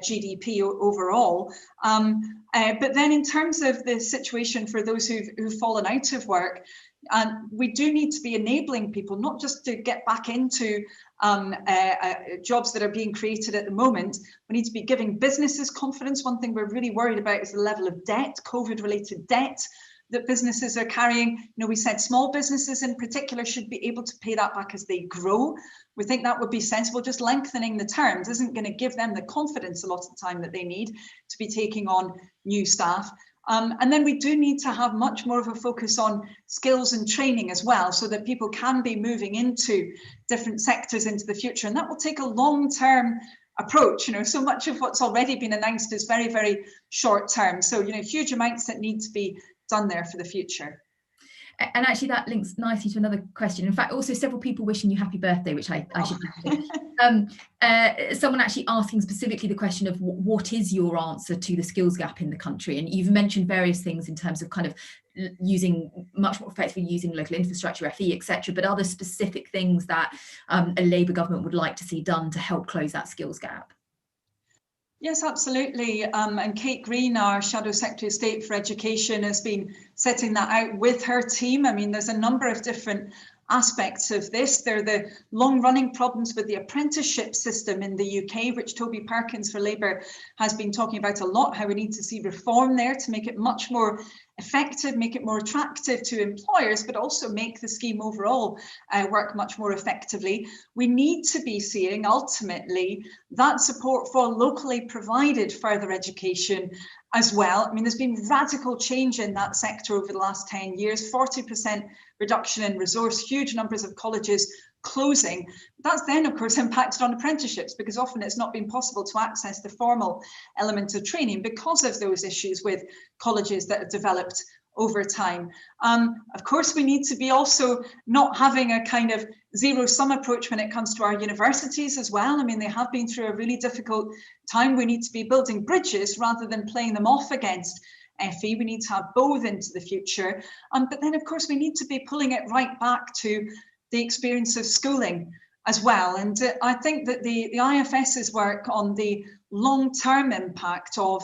GDP overall. But then in terms of the situation for those who've fallen out of work, we do need to be enabling people not just to get back into jobs that are being created at the moment. We need to be giving businesses confidence. One thing we're really worried about is the level of debt, COVID-related debt that businesses are carrying. You know, we said small businesses in particular should be able to pay that back as they grow. We think that would be sensible. Just lengthening the terms isn't going to give them the confidence a lot of the time that they need to be taking on new staff. And then we do need to have much more of a focus on skills and training as well, so that people can be moving into different sectors into the future. And that will take a long-term approach. So much of what's already been announced is very, very short term. So, huge amounts that need to be done there for the future. And actually that links nicely to another question. In fact, also several people wishing you happy birthday, which I should do. Someone actually asking specifically the question of what is your answer to the skills gap in the country? And you've mentioned various things in terms of kind of much more effectively using local infrastructure, FE, etc. But are there specific things that a Labour government would like to see done to help close that skills gap? Yes, absolutely. And Kate Green, our Shadow Secretary of State for Education, has been setting that out with her team. I mean, there's a number of different aspects of this. There are the long-running problems with the apprenticeship system in the UK, which Toby Perkins for Labour has been talking about a lot, how we need to see reform there to make it much more effective, make it more attractive to employers, but also make the scheme overall work much more effectively. We need to be seeing ultimately that support for locally provided further education as well. I mean, there's been radical change in that sector over the last 10 years, 40% reduction in resource, huge numbers of colleges closing. That's then, of course, impacted on apprenticeships, because often it's not been possible to access the formal element of training because of those issues with colleges that have developed over time. Of course, we need to be also not having a kind of zero-sum approach when it comes to our universities as well. I mean, they have been through a really difficult time. We need to be building bridges rather than playing them off against FE. We need to have both into the future. But then, of course, we need to be pulling it right back to the experience of schooling as well. And I think that the IFS's work on the long-term impact of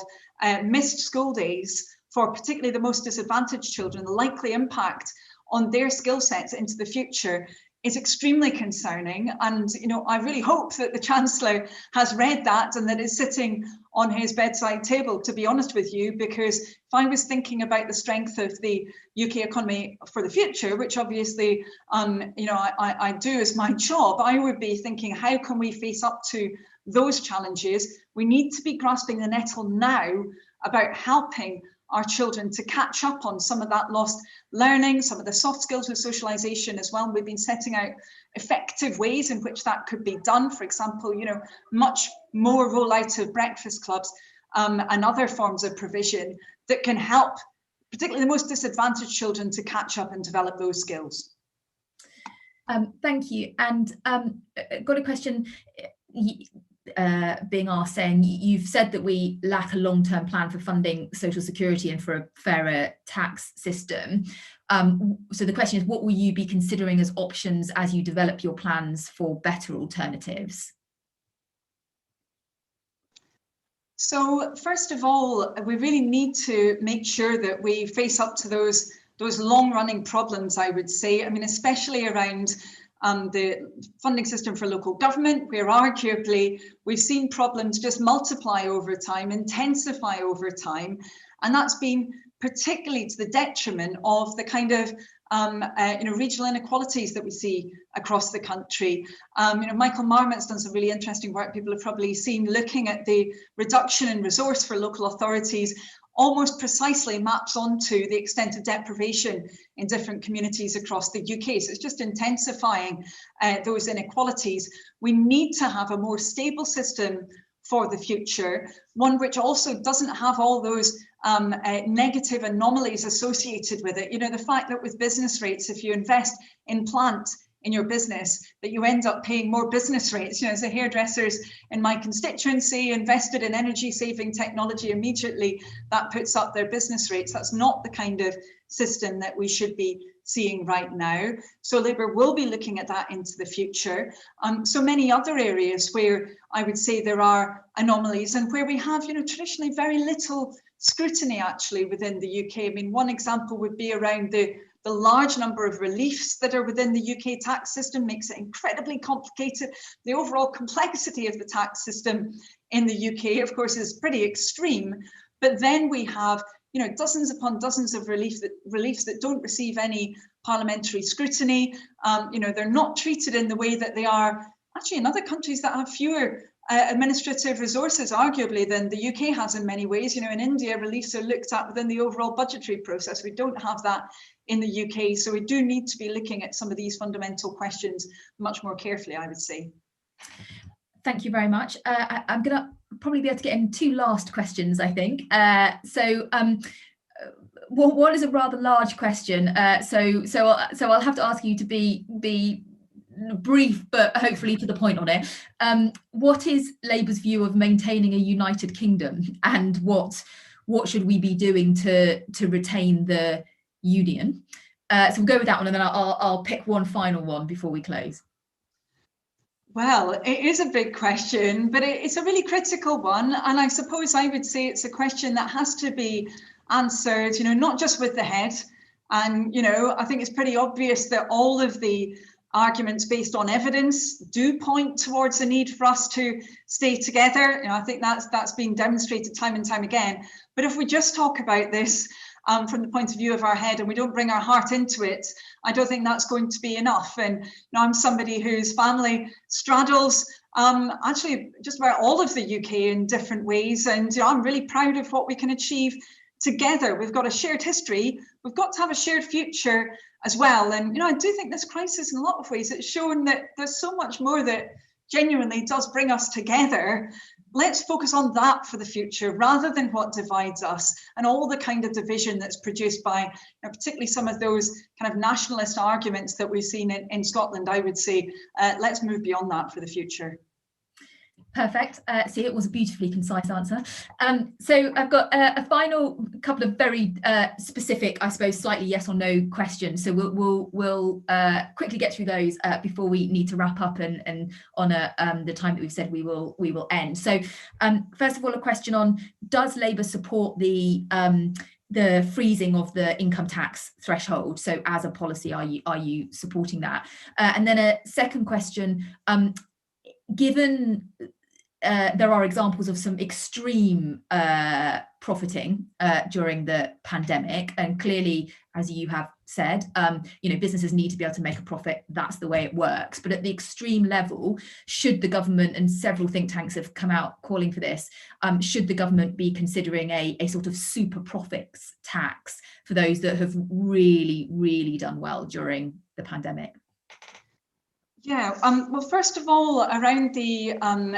missed school days for particularly the most disadvantaged children, the likely impact on their skill sets into the future is extremely concerning. And, I really hope that the Chancellor has read that and that it's sitting on his bedside table, to be honest with you, because if I was thinking about the strength of the UK economy for the future, which obviously, I do as my job, I would be thinking, how can we face up to those challenges? We need to be grasping the nettle now about helping our children to catch up on some of that lost learning, some of the soft skills of socialisation as well. We've been setting out effective ways in which that could be done. For example, much more rollout of breakfast clubs and other forms of provision that can help particularly the most disadvantaged children to catch up and develop those skills. Thank you. And got a question being asked saying, you've said that we lack a long-term plan for funding social security and for a fairer tax system. So the question is, what will you be considering as options as you develop your plans for better alternatives? So first of all, we really need to make sure that we face up to those long-running problems, I would say. I mean, especially around the funding system for local government, where arguably we've seen problems just multiply over time, intensify over time, and that's been particularly to the detriment of the kind of regional inequalities that we see across the country. Michael Marmot's done some really interesting work, people have probably seen, looking at the reduction in resource for local authorities almost precisely maps onto the extent of deprivation in different communities across the UK. So it's just intensifying those inequalities. We need to have a more stable system for the future, one which also doesn't have all those negative anomalies associated with it. The fact that with business rates, if you invest in plant in your business, that you end up paying more business rates. As the hairdressers in my constituency invested in energy saving technology, immediately that puts up their business rates. That's not the kind of system that we should be seeing right now. So Labour will be looking at that into the future. So many other areas where I would say there are anomalies and where we have, traditionally very little scrutiny actually within the UK. I mean, one example would be around the large number of reliefs that are within the UK tax system, makes it incredibly complicated. The overall complexity of the tax system in the UK, of course, is pretty extreme. But then we have, dozens upon dozens of reliefs that don't receive any parliamentary scrutiny. They're not treated in the way that they are actually in other countries that have fewer administrative resources, arguably, than the UK has in many ways. You know, in India, reliefs are looked at within the overall budgetary process. We don't have that in the UK, so we do need to be looking at some of these fundamental questions much more carefully, I would say. Thank you very much. I'm going to probably be able to get in two last questions, I think. One is a rather large question, so I'll have to ask you to be brief, but hopefully to the point on it. What is Labour's view of maintaining a united kingdom, and what should we be doing to retain the union? So we'll go with that one, and then I'll pick one final one before we close. Well, it is a big question, but it's a really critical one. And I suppose I would say it's a question that has to be answered, you know, not just with the head. And, you know, I think it's pretty obvious that all of the arguments based on evidence do point towards the need for us to stay together. You know, I think that's been demonstrated time and time again. But if we just talk about this from the point of view of our head and we don't bring our heart into it, I don't think that's going to be enough. And you know, I'm somebody whose family straddles actually just about all of the UK in different ways. And you know, I'm really proud of what we can achieve together. We've got a shared history. We've got to have a shared future as well. And you know, I do think this crisis, in a lot of ways, it's shown that there's so much more that genuinely does bring us together. Let's focus on that for the future rather than what divides us and all the kind of division that's produced by, you know, particularly some of those kind of nationalist arguments that we've seen in Scotland. I would say let's move beyond that for the future. Perfect. See, it was a beautifully concise answer. So I've got a final couple of very specific, I suppose, slightly yes or no questions. So we'll quickly get through those before we need to wrap up and honour the time that we've said we will end. So first of all, a question on: does Labour support the freezing of the income tax threshold? So as a policy, are you supporting that? And then a second question: given there are examples of some extreme profiting during the pandemic, and clearly, as you have said, you know, businesses need to be able to make a profit. That's the way it works. But at the extreme level, should the government, and several think tanks have come out calling for this, should the government be considering a sort of super profits tax for those that have really, really done well during the pandemic? Yeah, well, first of all, around the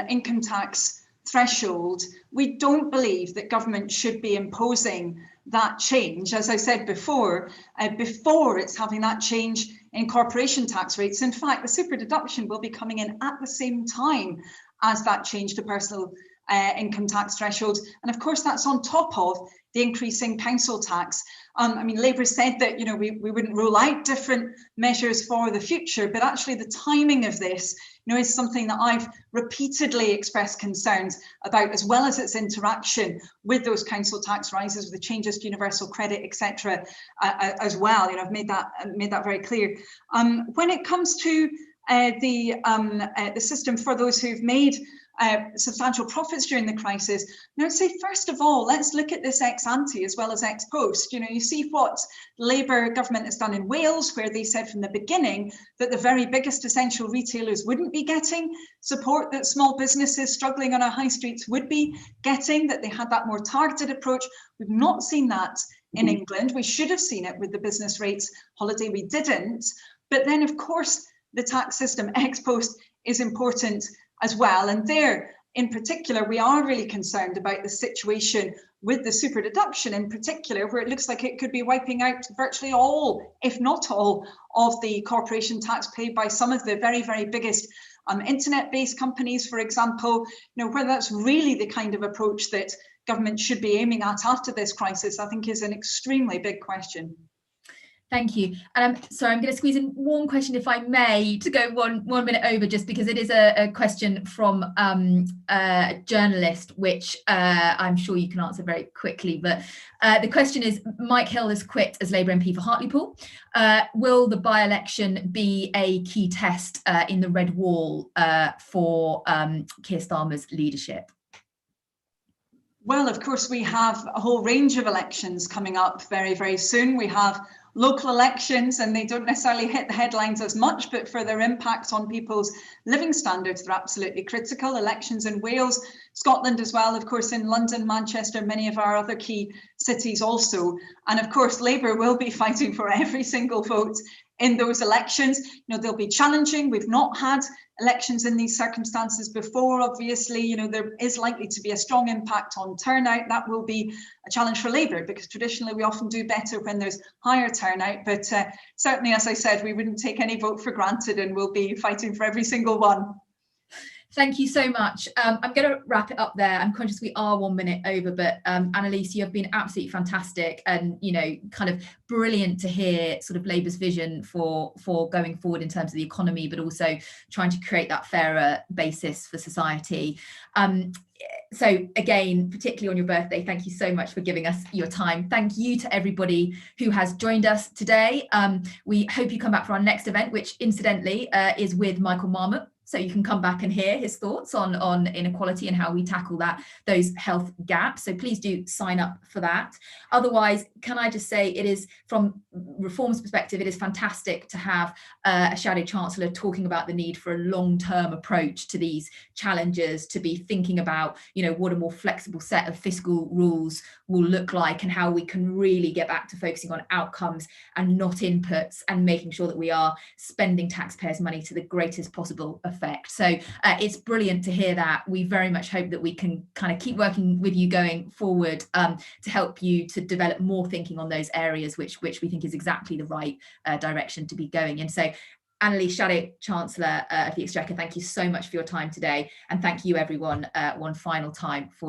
income tax threshold, we don't believe that government should be imposing that change, as I said before it's having that change in corporation tax rates. In fact, the super deduction will be coming in at the same time as that change to personal income tax threshold. And of course, that's on top of the increase in council tax. I mean, Labour said that, you know, we wouldn't rule out different measures for the future, but actually the timing of this, you know, is something that I've repeatedly expressed concerns about, as well as its interaction with those council tax rises, with the changes to universal credit, etc. As well. You know, I've made that very clear. When it comes to the system for those who've made substantial profits during the crisis, now I'd say, first of all, let's look at this ex ante as well as ex post. You know, you see what the Labour government has done in Wales, where they said from the beginning that the very biggest essential retailers wouldn't be getting support that small businesses struggling on our high streets would be getting, that they had that more targeted approach. We've not seen that in England. We should have seen it with the business rates holiday. We didn't. But then, of course, the tax system ex post is important as well. And there, in particular, we are really concerned about the situation with the super deduction in particular, where it looks like it could be wiping out virtually all, if not all, of the corporation tax paid by some of the very, very biggest internet-based companies, for example. You know, whether that's really the kind of approach that government should be aiming at after this crisis, I think is an extremely big question. Thank you. Sorry, I'm going to squeeze in one question, if I may, to go one minute over, just because it is a question from a journalist, which I'm sure you can answer very quickly. But the question is: Mike Hill has quit as Labour MP for Hartlepool. Will the by-election be a key test in the Red Wall for Keir Starmer's leadership? Well, of course, we have a whole range of elections coming up very, very soon. We have local elections, and they don't necessarily hit the headlines as much, but for their impact on people's living standards, they're absolutely critical. Elections in Wales, Scotland as well, of course, in London, Manchester, many of our other key cities also. And of course, Labour will be fighting for every single vote in those elections. You know, they'll be challenging. We've not had elections in these circumstances before. Obviously, you know, there is likely to be a strong impact on turnout. That will be a challenge for Labour, because traditionally we often do better when there's higher turnout. But certainly, as I said, we wouldn't take any vote for granted, and we'll be fighting for every single one. Thank you so much. I'm going to wrap it up there. I'm conscious we are 1 minute over, but Anneliese, you have been absolutely fantastic, and, you know, kind of brilliant to hear sort of Labour's vision for going forward in terms of the economy, but also trying to create that fairer basis for society. So again, particularly on your birthday, thank you so much for giving us your time. Thank you to everybody who has joined us today. We hope you come back for our next event, which incidentally is with Michael Marmot. So you can come back and hear his thoughts on inequality and how we tackle those health gaps. So please do sign up for that. Otherwise, can I just say, it is, from Reform's perspective, it is fantastic to have a Shadow Chancellor talking about the need for a long-term approach to these challenges, to be thinking about, you know, what a more flexible set of fiscal rules will look like, and how we can really get back to focusing on outcomes and not inputs, and making sure that we are spending taxpayers' money to the greatest possible effect. So it's brilliant to hear that. We very much hope that we can kind of keep working with you going forward to help you to develop more thinking on those areas, which we think is exactly the right direction to be going in. So Anneliese, Shadow Chancellor of the Exchequer, thank you so much for your time today. And thank you, everyone, one final time for